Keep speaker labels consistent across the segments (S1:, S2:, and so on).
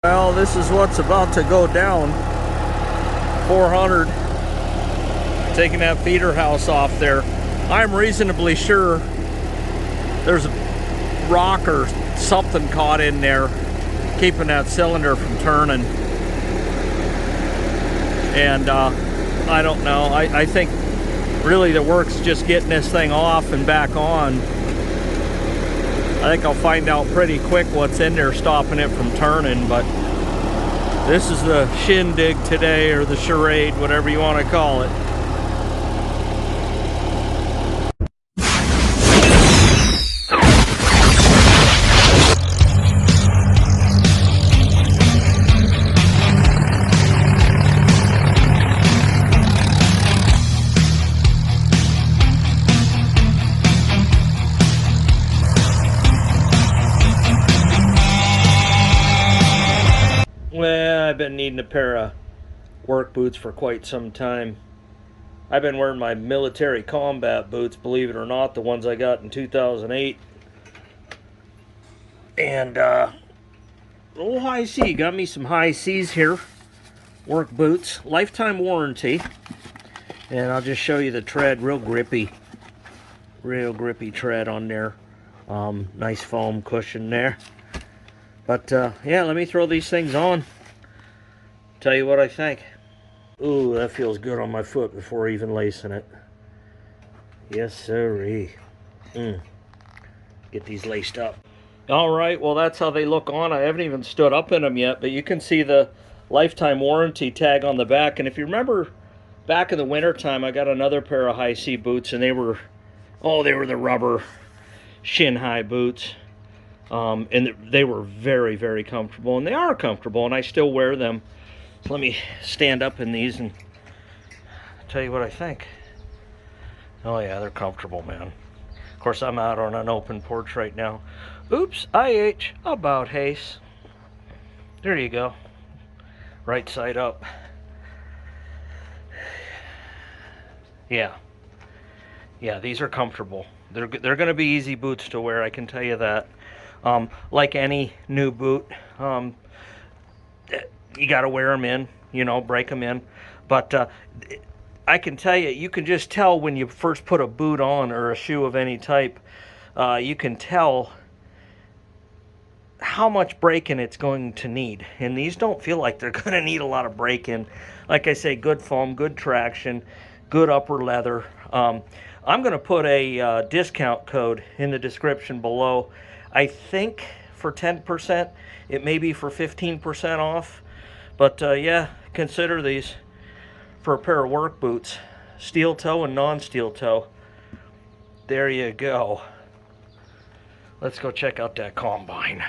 S1: Well, this is what's about to go down. 400. Taking that feeder house off there. I'm reasonably sure there's a rock or something caught in there keeping that cylinder from turning. And I don't know. I think really the work's just getting this thing off and back on. I think I'll find out pretty quick what's in there stopping it from turning, but this is the shindig today, or the charade, whatever you want to call it. Well, I've been needing a pair of work boots for quite some time. I've been wearing my military combat boots, believe it or not, the ones I got in 2008. And old High C, got me some High C's here. Work boots, lifetime warranty. And I'll just show you the tread, real grippy tread on there. Nice foam cushion there. But yeah, let me throw these things on. Tell you what I think. Ooh, that feels good on my foot before even lacing it. Yes, sirree. Get these laced up. Alright, well that's how they look on. I haven't even stood up in them yet, but you can see the lifetime warranty tag on the back. And if you remember, back in the winter time, I got another pair of High C boots, and they were the rubber shin-high boots. And they were very, very comfortable, and they are comfortable, and I still wear them. So let me stand up in these and tell you what I think. Oh yeah, they're comfortable, man. Of course, I'm out on an open porch right now. Oops, IH, about haste. There you go. Right side up. Yeah, these are comfortable. They're going to be easy boots to wear, I can tell you that. Like any new boot, you got to wear them in, break them in. But I can tell you, you can just tell when you first put a boot on, or a shoe of any type, you can tell how much break-in it's going to need. And these don't feel like they're going to need a lot of break-in. Like I say, good foam, good traction, good upper leather. I'm going to put a discount code in the description below. I think for 10%, it may be for 15% off. But yeah, consider these for a pair of work boots. Steel toe and non-steel toe. There you go. Let's go check out that combine.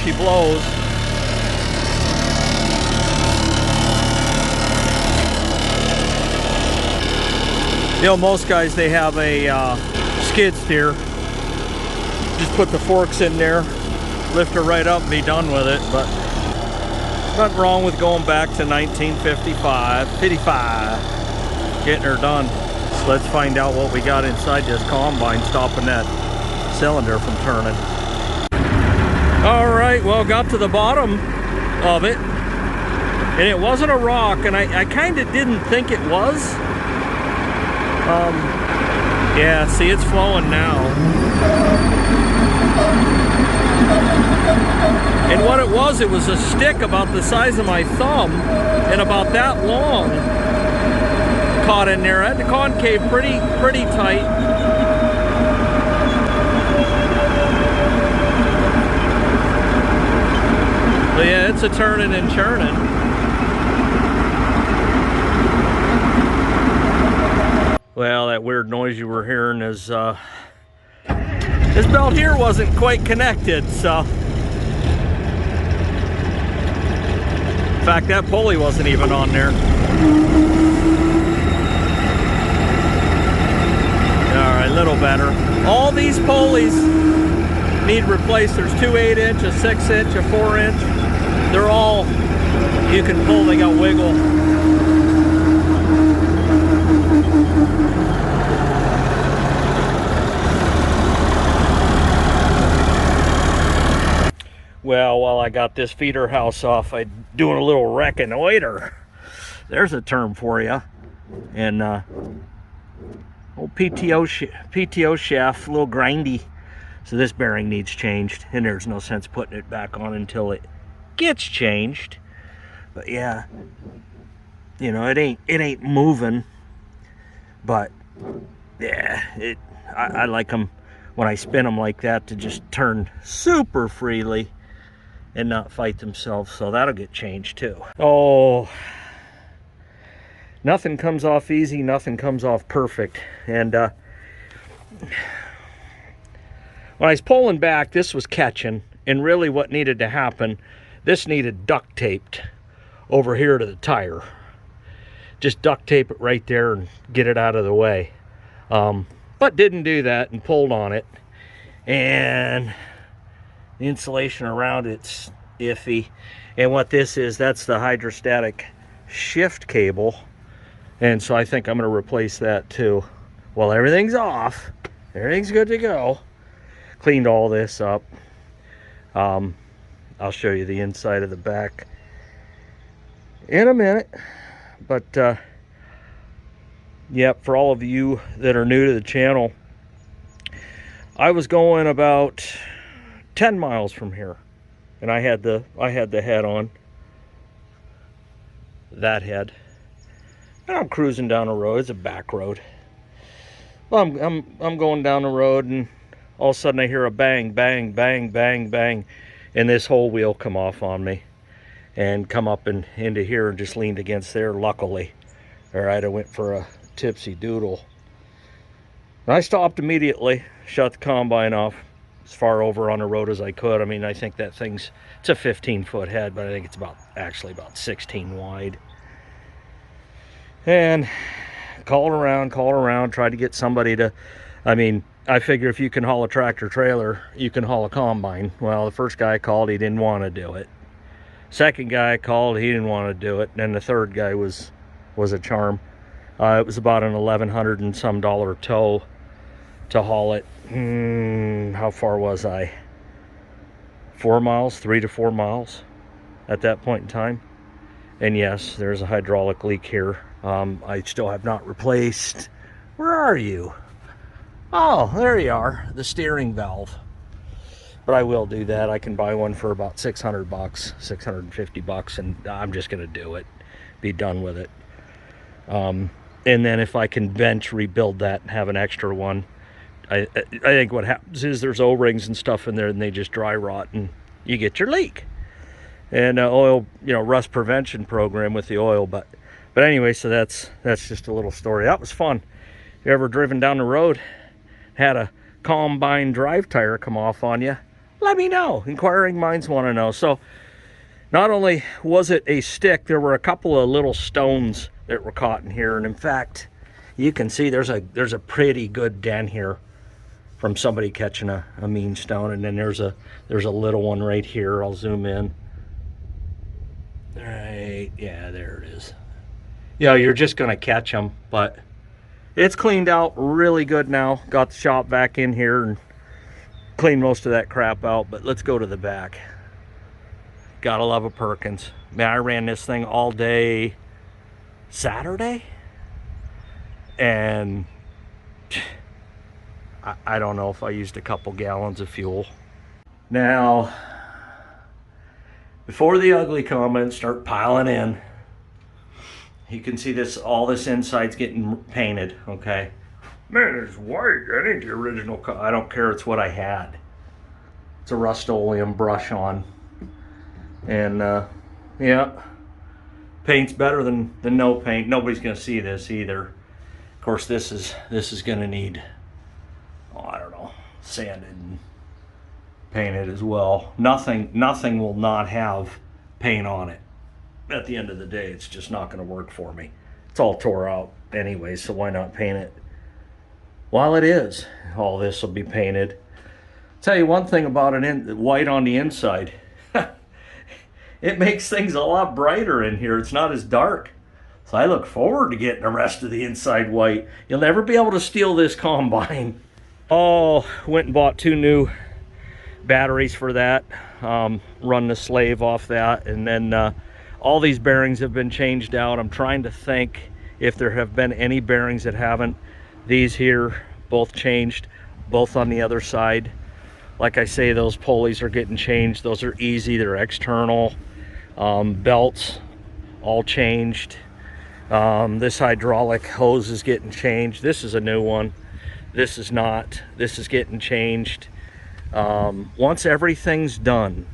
S1: she blows. You know, most guys, they have a skid steer. Just put the forks in there, lift her right up and be done with it. But nothing wrong with going back to 1955, getting her done. So let's find out what we got inside this combine, stopping that cylinder from turning. All right, well, got to the bottom of it, and it wasn't a rock, and I kind of didn't think it was. Yeah, see, it's flowing now. And what it was a stick about the size of my thumb and about that long caught in there. I had to concave pretty tight. But yeah, it's a turning and churning. Well, that weird noise you were hearing is this belt here wasn't quite connected, so. In fact, that pulley wasn't even on there. All right, a little better. All these pulleys need replaced. There's two 8-inch, a 6-inch, a 4-inch. They're all, you can pull, they got wiggle. Well, while I got this feeder house off, I'm doing a little reconnoiter. There's a term for you. And old PTO shaft, a little grindy. So this bearing needs changed, and there's no sense putting it back on until it gets changed. But yeah, you know, it ain't moving. But yeah, I like them when I spin them like that to just turn super freely and not fight themselves. So that'll get changed too. Oh, nothing comes off easy, nothing comes off perfect. And when I was pulling back, this was catching, and really what needed to happen, this needed duct taped over here to the tire. Just duct tape it right there and get it out of the way. But didn't do that and pulled on it, and the insulation around it's iffy. And what this is, that's the hydrostatic shift cable, and so I think I'm going to replace that too. Well, everything's off, everything's good to go. Cleaned all this up. I'll show you the inside of the back in a minute. But yep, for all of you that are new to the channel, I was going about 10 miles from here, and I had the head on, that head, and I'm cruising down the road. It's a back road. Well, I'm going down the road, and all of a sudden I hear a bang, bang, bang, bang, bang, and this whole wheel come off on me and come up and into here and just leaned against there, luckily. All right, I went for a tipsy doodle. And I stopped immediately, shut the combine off as far over on the road as I could. I mean, I think that thing's, it's a 15-foot head, but I think it's actually about 16 wide. And called around, tried to get somebody to, I mean, I figure if you can haul a tractor trailer, you can haul a combine. Well, the first guy called, he didn't want to do it. Second guy called, he didn't want to do it. And then the third guy was a charm. It was about an $1,100 and some tow to haul it. How far was I? 4 miles, 3 to 4 miles at that point in time. And yes, there's a hydraulic leak here. I still have not replaced, where are you? Oh, there you are, the steering valve. But I will do that. I can buy one for about 600 bucks, 650 bucks, and I'm just gonna do it, be done with it. And then if I can bench rebuild that and have an extra one, I think what happens is there's O-rings and stuff in there, and they just dry rot and you get your leak. And oil, you know, rust prevention program with the oil. But anyway, so that's just a little story. That was fun. You ever driven down the road, had a combine drive tire come off on you? let me know. Inquiring minds want to know. So not only was it a stick, there were a couple of little stones that were caught in here. And in fact, you can see there's a pretty good dent here from somebody catching a mean stone. And then there's a little one right here. I'll zoom in. Right, yeah, there it is. Yeah, you're just gonna catch them, but it's cleaned out really good now. Got the shop back in here and cleaned most of that crap out. But let's go to the back. Gotta love a Perkins. Man, I ran this thing all day Saturday, and I don't know if I used a couple gallons of fuel. Now, before the ugly comments start piling in, you can see this, all this inside's getting painted, okay? Man, it's white. That ain't the original color. I don't care, it's what I had. It's a Rust-Oleum brush on. And yeah, paint's better than no paint. Nobody's gonna see this either. Of course, this is gonna need, oh, I don't know, sanded and painted as well. Nothing will not have paint on it. At the end of the day, it's just not going to work for me. It's all tore out anyway, so why not paint it? While it is, all this will be painted. Tell you one thing about it, white on the inside. It makes things a lot brighter in here. It's not as dark. So I look forward to getting the rest of the inside white. You'll never be able to steal this combine. Oh, went and bought 2 new batteries for that. Run the slave off that, and then all these bearings have been changed out. I'm trying to think if there have been any bearings that haven't. These here both changed, both on the other side. Like I say, those pulleys are getting changed. Those are easy, they're external. Belts all changed. This hydraulic hose is getting changed. This is a new one. This is not. This is getting changed. Once everything's done,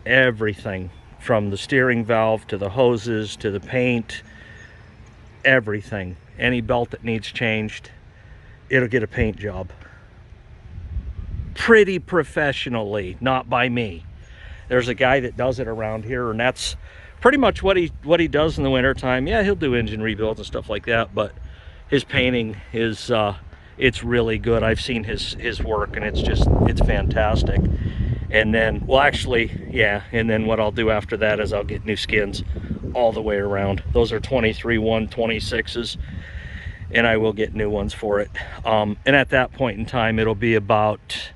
S1: everything from the steering valve to the hoses to the paint, everything, any belt that needs changed, it'll get a paint job pretty professionally, not by me. There's a guy that does it around here, and that's pretty much what he does in the winter time. Yeah, he'll do engine rebuilds and stuff like that, but his painting is it's really good. I've seen his work, and it's fantastic. And then, well, actually, yeah, and then what I'll do after that is I'll get new skins all the way around. Those are 23-126s, and I will get new ones for it. And at that point in time, it'll be about,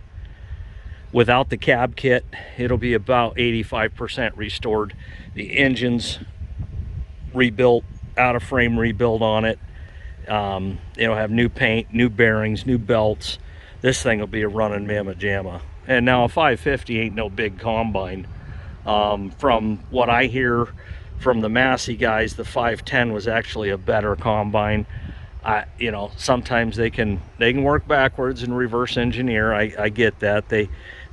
S1: without the cab kit, it'll be about 85% restored. The engine's rebuilt, out of frame rebuild on it. It'll have new paint, new bearings, new belts. This thing will be a running mamma jamma. And now a 550 ain't no big combine. From what I hear from the Massey guys, the 510 was actually a better combine. You know, sometimes they can work backwards and reverse engineer. I get that.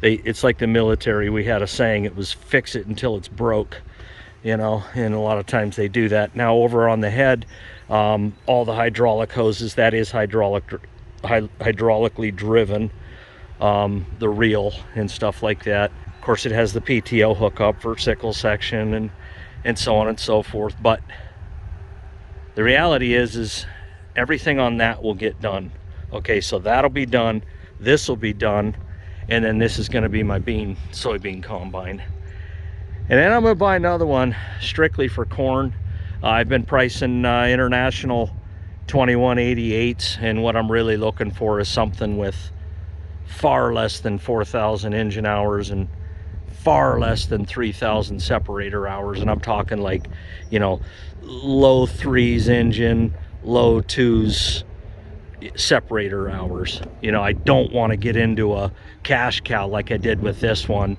S1: It's like the military. We had a saying, it was fix it until it's broke, you know, and a lot of times they do that. Now over on the head, all the hydraulic hoses, that is hydraulically driven, the reel and stuff like that. Of course, it has the PTO hookup for sickle section and so on and so forth. But the reality is everything on that will get done. Okay, so that'll be done. This will be done. And then this is going to be my soybean combine. And then I'm going to buy another one strictly for corn. I've been pricing international 2188s, and what I'm really looking for is something with far less than 4,000 engine hours and far less than 3,000 separator hours. And I'm talking like, you know, low 3s engine, low 2s separator hours. You know, I don't want to get into a cash cow like I did with this one.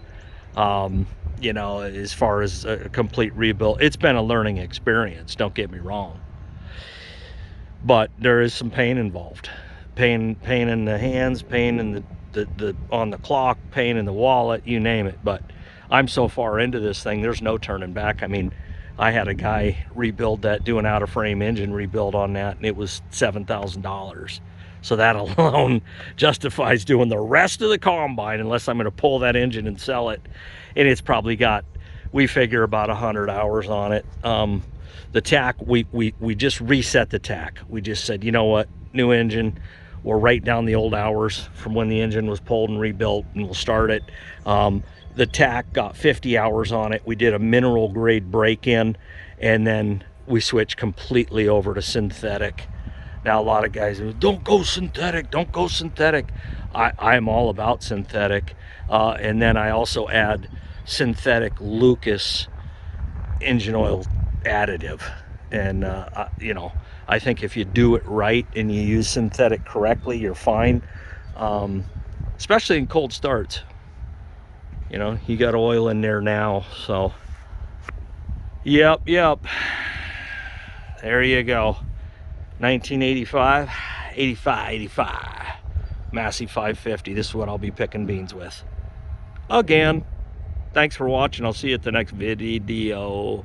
S1: You know, as far as a complete rebuild, it's been a learning experience, don't get me wrong, but there is some pain involved. Pain in the hands, pain in the on the clock, pain in the wallet, you name it. But I'm so far into this thing, there's no turning back. I mean, I had a guy rebuild that, do an out of frame engine rebuild on that, and it was $7,000. So that alone justifies doing the rest of the combine, unless I'm going to pull that engine and sell it. And it's probably got, we figure, about 100 hours on it. The tack, we just reset the tack. We just said, you know what, new engine, we'll write down the old hours from when the engine was pulled and rebuilt, and we'll start it. The tack got 50 hours on it. We did a mineral grade break-in, and then we switched completely over to synthetic. Now, a lot of guys say, don't go synthetic, don't go synthetic. I'm all about synthetic. And then I also add synthetic Lucas engine oil additive. And, you know, I think if you do it right and you use synthetic correctly, you're fine. Especially in cold starts. You know, you got oil in there now, so. Yep. There you go. 1985, 85, Massey 550. This is what I'll be picking beans with. Again, thanks for watching. I'll see you at the next video.